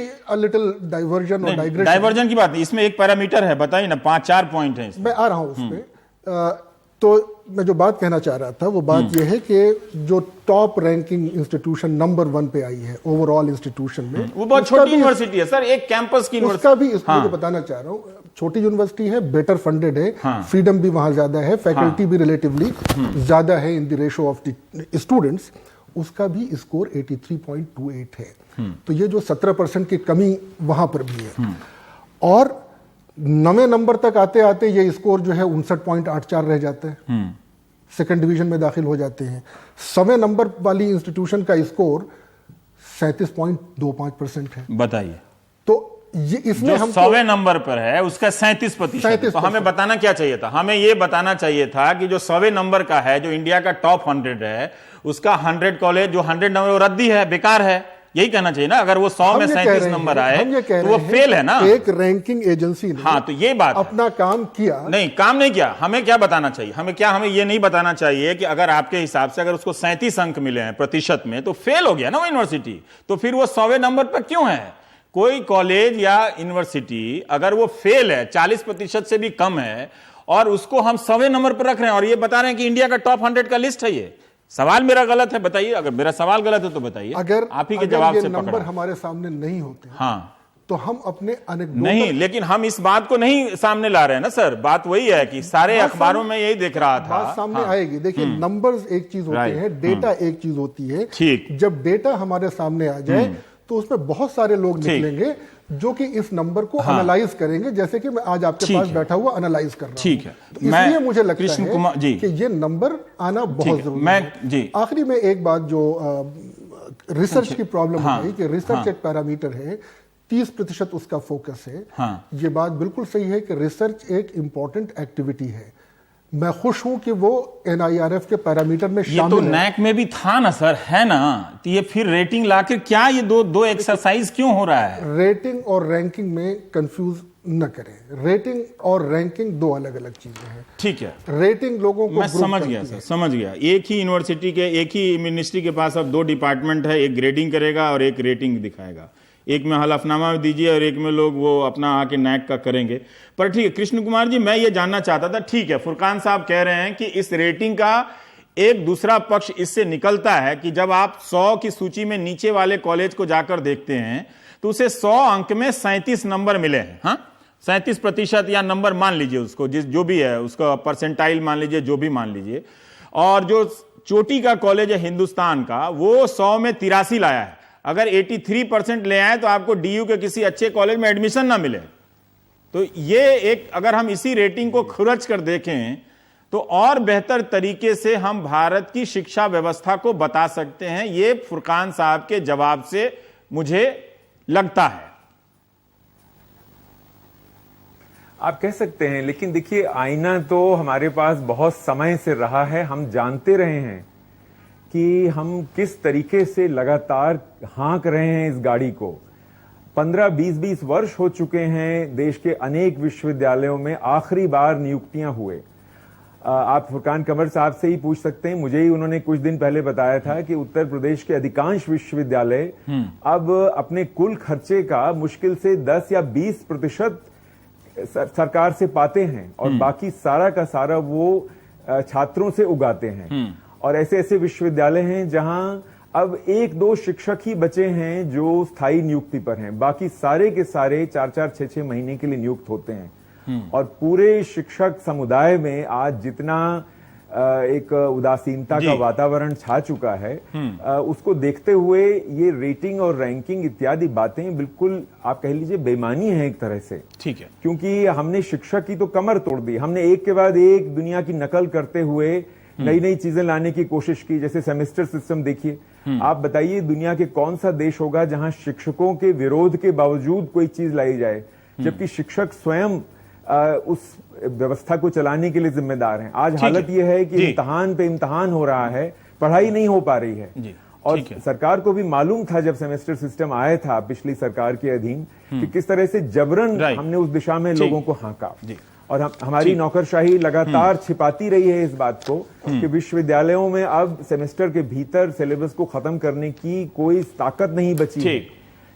डाइवर्जन की बात नहीं, इसमें एक पैरामीटर है, बताइए ना, 5-4 पॉइंट है। मैं आ रहा हूं उसमें। तो मैं जो बात कहना चाह रहा था वो बात यह है कि जो टॉप रैंकिंग इंस्टीट्यूशन नंबर 1 पे आई है ओवरऑल इंस्टीट्यूशन में, वो बहुत छोटी यूनिवर्सिटी है सर, एक कैंपस की यूनिवर्सिटी। उसका भी इसको जो बताना चाह रहा हूँ, छोटी यूनिवर्सिटी है, बेटर फंडेड है, फ्रीडम भी वहां ज्यादा है, फैकल्टी भी रिलेटिवली ज्यादा है in the ratio of the students, उसका भी स्कोर 83.28 है। तो ये जो 17% की कमी वहां पर भी है। और 9वें नंबर तक आते आते ये स्कोर जो है 59.84 रह जाता है, सेकंड डिवीजन में दाखिल हो जाते हैं। 100वें नंबर वाली इंस्टीट्यूशन का स्कोर 37.25% है। बताइए, तो ये इसमें हम 100वें नंबर पर है उसका 37%। तो हमें बताना क्या चाहिए था? हमें ये बताना चाहिए था कि जो 100वें नंबर का है, जो इंडिया का टॉप 100 है, उसका 100 कॉलेज जो 100 नंबर वो रद्दी है, बेकार है, यही कहना चाहिए ना। अगर वो 100 में 37 नंबर आए तो वो फेल है ना। एक रैंकिंग एजेंसी ने हाँ, तो ये बात अपना काम किया नहीं, काम नहीं किया। हमें क्या बताना चाहिए? हमें ये नहीं बताना चाहिए कि अगर आपके हिसाब से अगर उसको 37 अंक मिले हैं प्रतिशत में, तो फेल हो गया ना वो यूनिवर्सिटी। तो फिर वो 100वें नंबर पर क्यों है? कोई कॉलेज या यूनिवर्सिटी अगर वो फेल है, 40% से भी कम है, और उसको हम 100वें नंबर पर रख रहे हैं और ये बता रहे हैं कि इंडिया का टॉप 100 का लिस्ट है। ये सवाल मेरा गलत है, बताइए। अगर मेरा सवाल गलत है तो बताइए। अगर आप ही के जवाब से नंबर पकड़ा हमारे सामने नहीं होते, हाँ, तो हम अपने नहीं, लेकिन हम इस बात को नहीं सामने ला रहे हैं ना सर। बात वही है कि सारे अखबारों में यही देख रहा था। बात सामने आएगी। देखिए, नंबर्स एक चीज होते हैं, डेटा एक चीज होती है। ठीक। जब डेटा हमारे सामने आ जाए तो उसमें बहुत सारे लोग निकलेंगे जो कि इस नंबर को एनालाइज करेंगे, जैसे कि मैं आज आपके पास बैठा हुआ एनालाइज कर रहा हूं। ठीक है, तो इसलिए मुझे लगता है कि ये नंबर आना बहुत जरूरी है। आखिरी में एक बात जो रिसर्च की प्रॉब्लम है कि रिसर्च एक पैरामीटर है, 30% उसका फोकस है। ये बात बिल्कुल सही है कि रिसर्च एक इंपॉर्टेंट एक्टिविटी है। मैं खुश हूं कि वो NIRF के पैरामीटर में शामिल है। ये तो नैक में भी था ना सर, है ना? तो ये फिर रेटिंग लाकर क्या ये दो एक्सरसाइज क्यों हो रहा है? रेटिंग और रैंकिंग में कंफ्यूज न करें। रेटिंग और रैंकिंग दो अलग अलग चीजें हैं। ठीक है, रेटिंग लोगों को मैं समझ गया सर, समझ गया। एक ही यूनिवर्सिटी के, एक ही मिनिस्ट्री के पास अब 2 डिपार्टमेंट है, एक ग्रेडिंग करेगा और एक रेटिंग दिखाएगा। एक में हलफनामा दीजिए और एक में लोग वो अपना आके नैक का करेंगे। पर ठीक है कृष्ण कुमार जी, मैं ये जानना चाहता था, ठीक है फुरकान साहब कह रहे हैं कि इस रेटिंग का एक दूसरा पक्ष इससे निकलता है कि जब आप 100 की सूची में नीचे वाले कॉलेज को जाकर देखते हैं तो उसे 100 अंक में 37 नंबर मिले हैं। हाँ, 37% या नंबर मान लीजिए उसको, जो भी है उसका परसेंटाइल मान लीजिए, जो भी मान लीजिए। और जो चोटी का कॉलेज है हिंदुस्तान का, वो 100 में 83 लाया है। अगर 83% ले आए तो आपको DU के किसी अच्छे कॉलेज में एडमिशन ना मिले। तो ये एक, अगर हम इसी रेटिंग को खुरच कर देखें तो और बेहतर तरीके से हम भारत की शिक्षा व्यवस्था को बता सकते हैं। ये फुरकान साहब के जवाब से मुझे लगता है। आप कह सकते हैं, लेकिन देखिए आईना तो हमारे पास बहुत समय से रहा है। हम जानते रहे हैं कि हम किस तरीके से लगातार हाँक रहे हैं इस गाड़ी को। 15-20 वर्ष हो चुके हैं देश के अनेक विश्वविद्यालयों में आखिरी बार नियुक्तियां हुए। आप फुरकान कंवर साहब से ही पूछ सकते हैं, मुझे ही उन्होंने कुछ दिन पहले बताया था कि उत्तर प्रदेश के अधिकांश विश्वविद्यालय अब अपने कुल खर्चे का मुश्किल से 10 या 20% सरकार से पाते हैं और बाकी सारा का सारा वो छात्रों से उगाते हैं। और ऐसे ऐसे विश्वविद्यालय हैं जहां अब 1-2 शिक्षक ही बचे हैं जो स्थायी नियुक्ति पर हैं, बाकी सारे के सारे 4-4, 6-6 महीने के लिए नियुक्त होते हैं। और पूरे शिक्षक समुदाय में आज जितना एक उदासीनता का वातावरण छा चुका है, उसको देखते हुए ये रेटिंग और रैंकिंग इत्यादि बातें बिल्कुल आप कह लीजिए बेईमानी है एक तरह से। ठीक है, क्योंकि हमने शिक्षक की तो कमर तोड़ दी। हमने एक के बाद एक दुनिया की नकल करते हुए नई नई चीजें लाने की कोशिश की। जैसे सेमेस्टर सिस्टम देखिए, आप बताइए दुनिया के कौन सा देश होगा जहां शिक्षकों के विरोध के बावजूद कोई चीज लाई जाए, जबकि शिक्षक स्वयं उस व्यवस्था को चलाने के लिए जिम्मेदार हैं। आज हालत यह है कि इम्तिहान पे इम्तिहान हो रहा है, पढ़ाई नहीं हो पा रही है। और सरकार को भी मालूम था जब सेमेस्टर सिस्टम आया था पिछली सरकार के अधीन कि किस तरह से जबरन हमने उस दिशा में लोगों को हाँका। और हमारी नौकरशाही लगातार छिपाती रही है इस बात को कि विश्वविद्यालयों में अब सेमेस्टर के भीतर सिलेबस को खत्म करने की कोई ताकत नहीं बची है,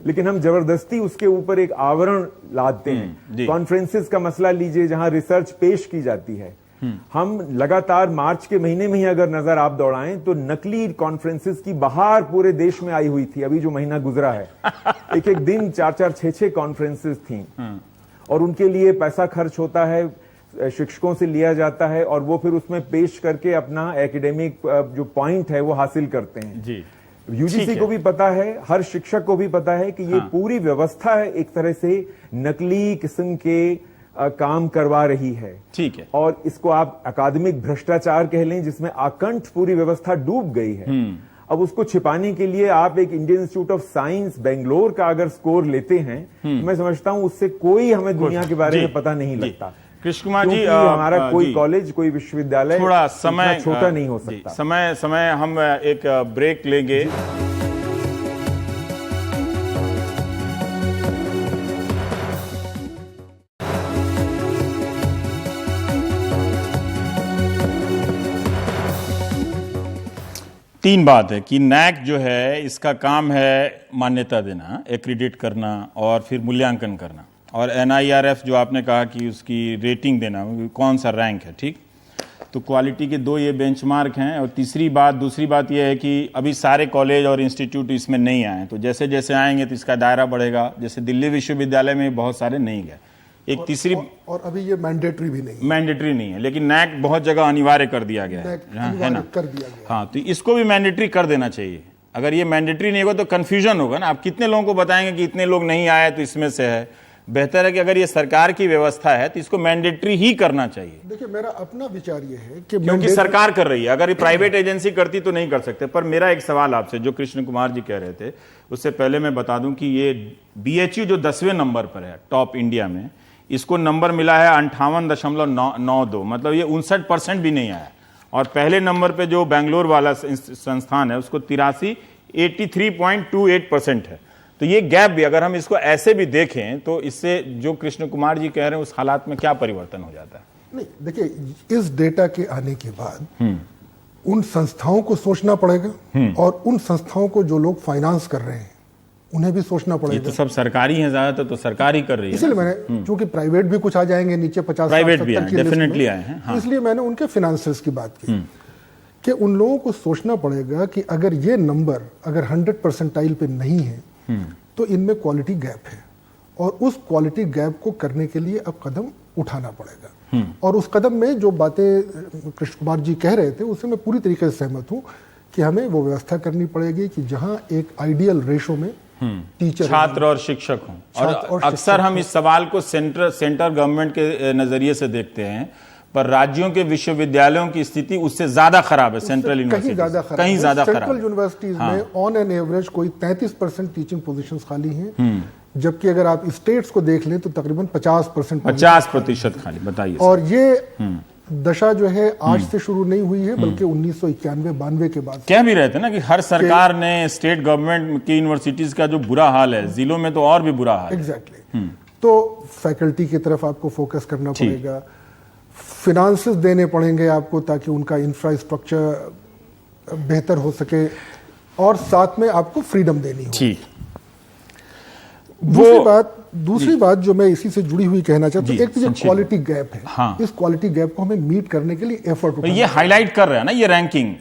लेकिन हम जबरदस्ती उसके ऊपर एक आवरण लादते हैं। कॉन्फ्रेंसेस का मसला लीजिए जहां रिसर्च पेश की जाती है। हम लगातार मार्च के महीने में ही अगर नजर आप दौड़ाएं तो नकली कॉन्फ्रेंसेस की बहार पूरे देश में आई हुई थी। अभी जो महीना गुजरा है, एक एक दिन 4-4, 6-6 कॉन्फ्रेंसेस थी और उनके लिए पैसा खर्च होता है, शिक्षकों से लिया जाता है और वो फिर उसमें पेश करके अपना एकेडमिक जो पॉइंट है वो हासिल करते हैं। जी, यूजीसी को भी पता है, हर शिक्षक को भी पता है कि ये पूरी व्यवस्था है एक तरह से नकली किस्म के काम करवा रही है। ठीक है, और इसको आप अकादमिक भ्रष्टाचार कह लें, जिसमें आकंठ पूरी व्यवस्था डूब गई है। अब उसको छिपाने के लिए आप एक Indian institute of science Bangalore का अगर स्कोर लेते हैं, तो मैं समझता हूं उससे कोई हमें दुनिया के बारे में पता नहीं लगता। कृष्ण कुमार जी, हमारा कोई कॉलेज, कोई विश्वविद्यालय थोड़ा समय छोटा नहीं हो सकता। समय हम एक ब्रेक लेंगे। तीन बात है कि नैक जो है इसका काम है मान्यता देना, एक्रीडिट करना और फिर मूल्यांकन करना, और NIRF जो आपने कहा कि उसकी रेटिंग देना, कौन सा रैंक है, ठीक। तो क्वालिटी के दो ये बेंचमार्क हैं। और दूसरी बात ये है कि अभी सारे कॉलेज और इंस्टीट्यूट इसमें नहीं आए, तो जैसे जैसे आएंगे तो इसका दायरा बढ़ेगा। जैसे दिल्ली विश्वविद्यालय में बहुत सारे नहीं गए। एक तीसरी और अभी ये मैंडेटरी भी नहीं, मैंडेटरी नहीं है, लेकिन नैक बहुत जगह अनिवार्य कर दिया गया है ना, कर दिया गया। हाँ, तो इसको भी मैंडेटरी कर देना चाहिए। अगर ये मैंडेटरी नहीं होगा तो कंफ्यूजन होगा ना, आप कितने लोगों को बताएंगे कि इतने लोग नहीं आए तो इसमें से है। बेहतर है कि अगर ये सरकार की व्यवस्था है तो इसको मैंडेटरी ही करना चाहिए। देखिए, मेरा अपना विचार ये है कि क्योंकि सरकार कर रही है, अगर ये प्राइवेट एजेंसी करती तो नहीं कर सकते। पर मेरा एक सवाल आपसे, जो कृष्ण कुमार जी कह रहे थे, उससे पहले मैं बता दूं कि ये BHU जो 10वें नंबर पर है टॉप इंडिया में, इसको नंबर मिला है 58.92, मतलब ये 59% भी नहीं आया। और पहले नंबर पे जो बेंगलोर वाला संस्थान है उसको 83.28% है। तो ये गैप भी, अगर हम इसको ऐसे भी देखें तो इससे जो कृष्ण कुमार जी कह रहे हैं उस हालात में क्या परिवर्तन हो जाता है? नहीं, देखिए, इस डेटा के आने के बाद उन संस्थाओं को सोचना पड़ेगा और उन संस्थाओं को जो लोग फाइनेंस कर रहे हैं उन्हें भी सोचना पड़ेगा। ये तो सब सरकारी है, ज्यादातर तो सरकार ही कर रही है। इसलिए मैंने, चूंकि प्राइवेट भी कुछ आ जाएंगे नीचे 50 प्राइवेट भी डेफिनेटली आए हैं, हाँ। इसलिए मैंने उनके फाइनेंसर्स की बात की कि उन लोगों को सोचना पड़ेगा कि अगर ये नंबर अगर 100 परसेंटाइल पे नहीं है तो इनमें क्वालिटी गैप है, और उस क्वालिटी गैप को करने के लिए अब कदम उठाना पड़ेगा। और उस कदम में जो बातें कृष्ण कुमार जी कह रहे थे उससे मैं पूरी तरीके से सहमत हूं कि हमें वो व्यवस्था करनी पड़ेगी कि जहां एक आइडियल रेशो में टीचर, छात्र और शिक्षक हों। और अक्सर हम इस सवाल को सेंटर गवर्नमेंट के नजरिए से देखते हैं, पर राज्यों के विश्वविद्यालयों की स्थिति उससे ज्यादा खराब है। सेंट्रल यूनिवर्सिटी कहीं ज्यादा खराब। सेंट्रल यूनिवर्सिटीज में ऑन एन एवरेज कोई 33% टीचिंग पोजीशंस खाली हैं, जबकि अगर आप स्टेट्स को देख लें तो तकरीबन 50% खाली। बताइए। और ये दशा जो है आज से शुरू नहीं हुई है, बल्कि 1991-92 के बाद कह भी रहे थे ना कि हर सरकार ने स्टेट गवर्नमेंट की यूनिवर्सिटीज का जो बुरा हाल है, जिलों में तो और भी बुरा हाल है। एग्जैक्टली। तो फैकल्टी की तरफ आपको फोकस करना पड़ेगा, फिनांसेस देने पड़ेंगे आपको ताकि उनका इंफ्रास्ट्रक्चर बेहतर हो सके, और साथ में आपको फ्रीडम देनी होगी। दूसरी बात जो मैं इसी से जुड़ी हुई कहना चाहता हूँ, एक तो जो क्वालिटी गैप है, हाँ। इस क्वालिटी गैप को हमें मीट करने के लिए एफर्ट उठाना। ये हाईलाइट कर रहे हैं ना, ये रैंकिंग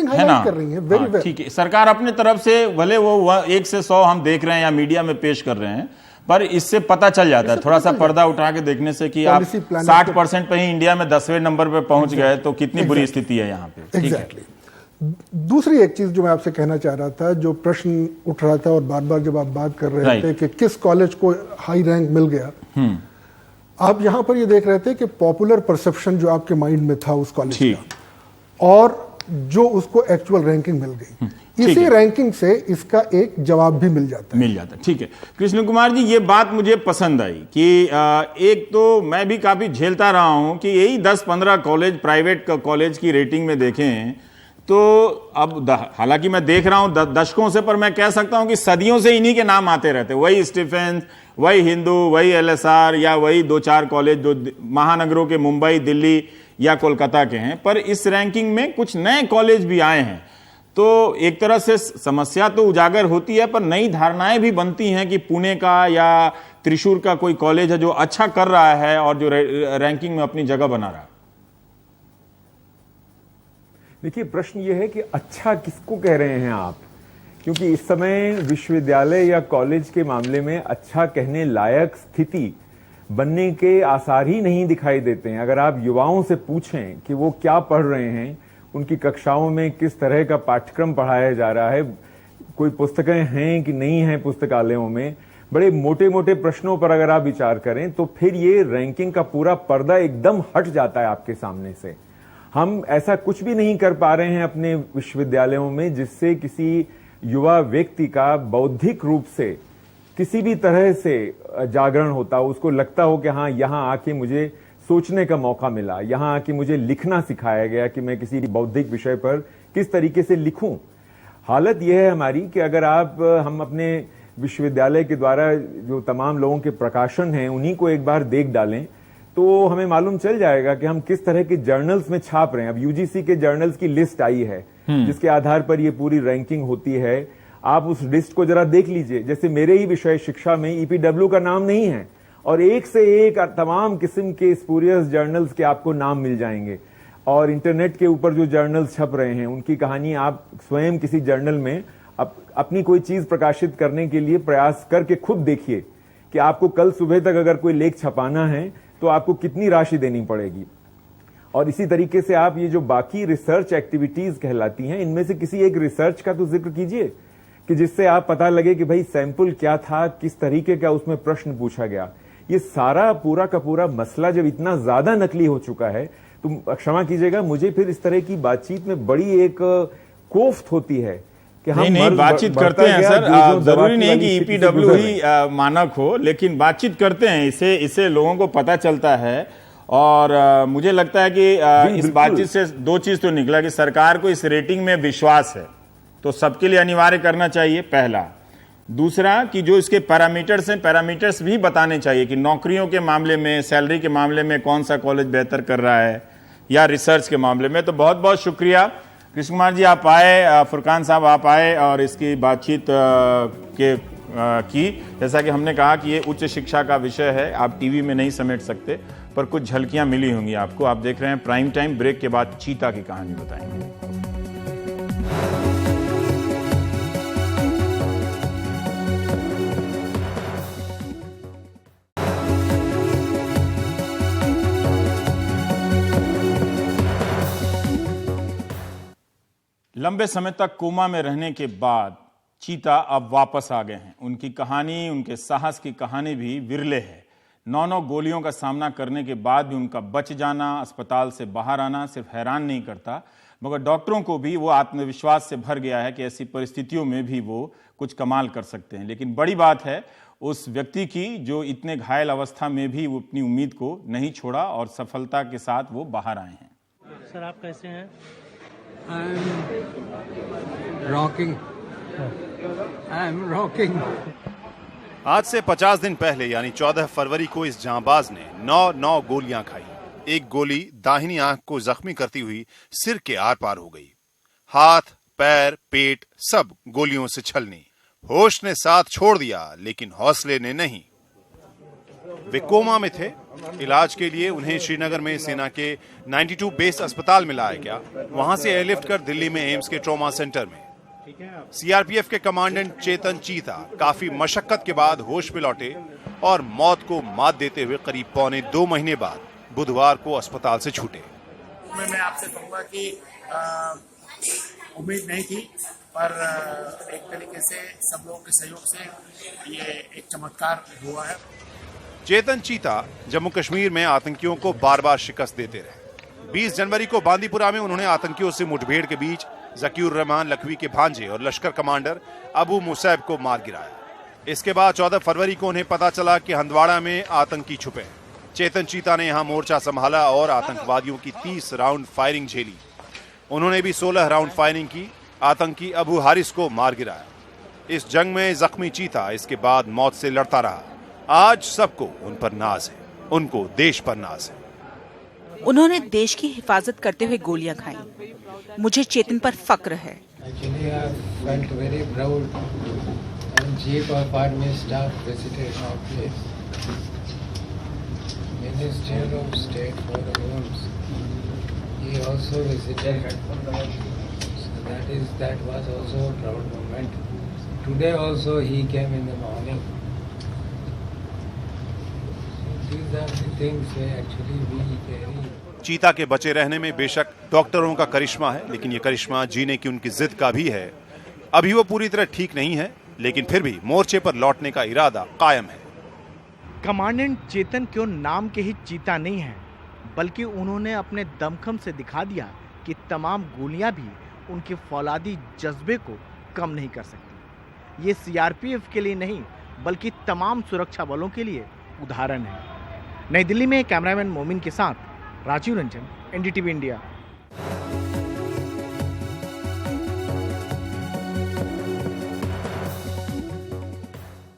हाईलाइट कर रही है। वेरी वेल, ठीक है। सरकार अपने तरफ से भले वो 1 से 100 हम देख रहे हैं या मीडिया में पेश कर रहे हैं, पर इससे पता चल जाता है, थोड़ा सा पर्दा उठा के देखने से कि आप 60% पे ही इंडिया में 10वें नंबर पे पहुंच गए तो कितनी बुरी स्थिति है यहाँ पे। एग्जैक्टली। दूसरी एक चीज जो मैं आपसे कहना चाह रहा था, जो प्रश्न उठ रहा था और बार बार जब आप बात कर रहे थे कि किस कॉलेज को हाई रैंक मिल गया, आप यहां पर ये देख रहे थे कि पॉपुलर परसेप्शन जो आपके माइंड में था उस कॉलेज का और जो उसको एक्चुअल रैंकिंग मिल गई, इसी रैंकिंग से इसका एक जवाब भी मिल जाता है। ठीक है। कृष्ण कुमार जी, ये बात मुझे पसंद आई कि एक तो मैं भी काफी झेलता रहा हूं कि यही 10-15 कॉलेज, प्राइवेट कॉलेज की रेटिंग में देखें तो अब हालांकि मैं देख रहा हूं दशकों से, पर मैं कह सकता हूं कि सदियों से इन्हीं के नाम आते रहते, वही स्टीफेंस, वही हिंदू, वही LSR, या वही 2-4 कॉलेज जो महानगरों के मुंबई, दिल्ली या कोलकाता के हैं। पर इस रैंकिंग में कुछ नए कॉलेज भी आए हैं, तो एक तरह से समस्या तो उजागर होती है, पर नई धारणाएं भी बनती हैं कि पुणे का या त्रिशूर का कोई कॉलेज है जो अच्छा कर रहा है और जो रैंकिंग में अपनी जगह बना रहा है। देखिए, प्रश्न यह है कि अच्छा किसको कह रहे हैं आप, क्योंकि इस समय विश्वविद्यालय या कॉलेज के मामले में अच्छा कहने लायक स्थिति बनने के आसार ही नहीं दिखाई देते हैं। अगर आप युवाओं से पूछें कि वो क्या पढ़ रहे हैं, उनकी कक्षाओं में किस तरह का पाठ्यक्रम पढ़ाया जा रहा है, कोई पुस्तकें हैं कि नहीं हैं पुस्तकालयों में, बड़े मोटे मोटे प्रश्नों पर अगर आप विचार करें तो फिर ये रैंकिंग का पूरा पर्दा एकदम हट जाता है आपके सामने से। हम ऐसा कुछ भी नहीं कर पा रहे हैं अपने विश्वविद्यालयों में जिससे किसी युवा व्यक्ति का बौद्धिक रूप से किसी भी तरह से जागरण होता हो, उसको लगता हो कि हाँ, यहां आके मुझे सोचने का मौका मिला, यहां आके मुझे लिखना सिखाया गया कि मैं किसी बौद्धिक विषय पर किस तरीके से लिखूं। हालत यह है हमारी कि अगर हम अपने विश्वविद्यालय के द्वारा जो तमाम लोगों के प्रकाशन हैं उन्हीं को एक बार देख डालें तो हमें मालूम चल जाएगा कि हम किस तरह के जर्नल्स में छाप रहे हैं। अब यूजीसी के जर्नल्स की लिस्ट आई है जिसके आधार पर ये पूरी रैंकिंग होती है। आप उस लिस्ट को जरा देख लीजिए। जैसे मेरे ही विषय शिक्षा में ईपीडब्ल्यू का नाम नहीं है और एक से एक तमाम किस्म के स्पूरियस जर्नल्स के आपको नाम मिल जाएंगे। और इंटरनेट के ऊपर जो जर्नल्स छप रहे हैं उनकी कहानी आप स्वयं किसी जर्नल में अपनी कोई चीज प्रकाशित करने के लिए प्रयास करके खुद देखिए कि आपको कल सुबह तक अगर कोई लेख छपाना है तो आपको कितनी राशि देनी पड़ेगी। और इसी तरीके से आप ये जो बाकी रिसर्च एक्टिविटीज कहलाती हैं इनमें से किसी एक रिसर्च का तो जिक्र कीजिए कि जिससे आप पता लगे कि भाई सैंपल क्या था, किस तरीके का उसमें प्रश्न पूछा गया। ये सारा पूरा का पूरा मसला जब इतना ज्यादा नकली हो चुका है तो क्षमा कीजिएगा, मुझे फिर इस तरह की बातचीत में बड़ी एक कोफ्त होती है कि हम नहीं बातचीत करते हैं सर। जरूरी नहीं कि ईपीडब्ल्यू ही मानक हो, लेकिन बातचीत करते हैं, इससे लोगों को पता चलता है। और मुझे लगता है कि इस बातचीत से दो चीज तो निकला कि सरकार को इस रेटिंग में विश्वास है, तो सबके लिए अनिवार्य करना चाहिए, पहला। दूसरा कि जो इसके पैरामीटर्स हैं, पैरामीटर्स भी बताने चाहिए कि नौकरियों के मामले में, सैलरी के मामले में कौन सा कॉलेज बेहतर कर रहा है या रिसर्च के मामले में। तो बहुत बहुत शुक्रिया कृष्ण कुमार जी, आप आए, फुरकान साहब आप आए और इसकी बातचीत की। जैसा कि हमने कहा कि ये उच्च शिक्षा का विषय है, आप टीवी में नहीं समेट सकते, पर कुछ झलकियां मिली होंगी आपको। आप देख रहे हैं प्राइम टाइम। ब्रेक के बाद चीता की कहानी बताएंगे। लंबे समय तक कोमा में रहने के बाद चीता अब वापस आ गए हैं। उनकी कहानी, उनके साहस की कहानी भी विरले है। 9 गोलियों का सामना करने के बाद भी उनका बच जाना, अस्पताल से बाहर आना सिर्फ हैरान नहीं करता, मगर डॉक्टरों को भी वो आत्मविश्वास से भर गया है कि ऐसी परिस्थितियों में भी वो कुछ कमाल कर सकते हैं। लेकिन बड़ी बात है उस व्यक्ति की जो इतने घायल अवस्था में भी वो अपनी उम्मीद को नहीं छोड़ा और सफलता के साथ वो बाहर आए हैं। सर आप कैसे हैं? I'm rocking. आज से 50 दिन पहले यानी 14 फरवरी को इस जांबाज ने 9 गोलियां खाई। एक गोली दाहिनी आंख को जख्मी करती हुई सिर के आर पार हो गई। हाथ, पैर, पेट सब गोलियों से छलनी। होश ने साथ छोड़ दिया लेकिन हौसले ने नहीं। वे कोमा में थे। इलाज के लिए उन्हें श्रीनगर में सेना के 92 बेस अस्पताल में लाया गया। वहां से एयरलिफ्ट कर दिल्ली में एम्स के ट्रॉमा सेंटर में। सीआरपीएफ के कमांडेंट चेतन चीता काफी मशक्कत के बाद होश में लौटे और मौत को मात देते हुए करीब पौने 2 महीने बाद बुधवार को अस्पताल से छूटे। मैं आपसे कहूंगा कि उम्मीद नहीं थी, पर एक तरीके से सब लोगों के सहयोग से ये एक चमत्कार हुआ है। चेतन चीता जम्मू कश्मीर में आतंकियों को बार बार शिकस्त देते रहे। 20 जनवरी को बांदीपुरा में उन्होंने आतंकियों से मुठभेड़ के बीच जकीउर रहमान लखवी के भांजे और लश्कर कमांडर अबू मुसैब को मार गिराया। इसके बाद 14 फरवरी को उन्हें पता चला कि हंदवाड़ा में आतंकी छुपे। चेतन चीता ने यहां मोर्चा संभाला और आतंकवादियों की 30 राउंड फायरिंग झेली। उन्होंने भी 16 राउंड फायरिंग की। आतंकी अबू हारिस को मार गिराया। इस जंग में जख्मी चीता इसके बाद मौत से लड़ता रहा। आज सबको उन पर नाज है, उनको देश पर नाज है। उन्होंने देश की हिफाजत करते हुए गोलियां खाई। मुझे चेतन पर फक्र है। चीता के बचे रहने में बेशक डॉक्टरों का करिश्मा है, लेकिन ये करिश्मा जीने की उनकी जिद का भी है। अभी वो पूरी तरह ठीक नहीं है, लेकिन फिर भी मोर्चे पर लौटने का इरादा कायम है। कमांडेंट चेतन क्यों नाम के ही चीता नहीं है, बल्कि उन्होंने अपने दमखम से दिखा दिया कि तमाम गोलियां भी उनके फौलादी जज्बे को कम नहीं कर सकती। ये सीआरपीएफ के लिए नहीं, बल्कि तमाम सुरक्षा बलों के लिए उदाहरण है। नई दिल्ली में कैमरामैन मोमिन के साथ राजीव रंजन, एनडीटीवी इंडिया।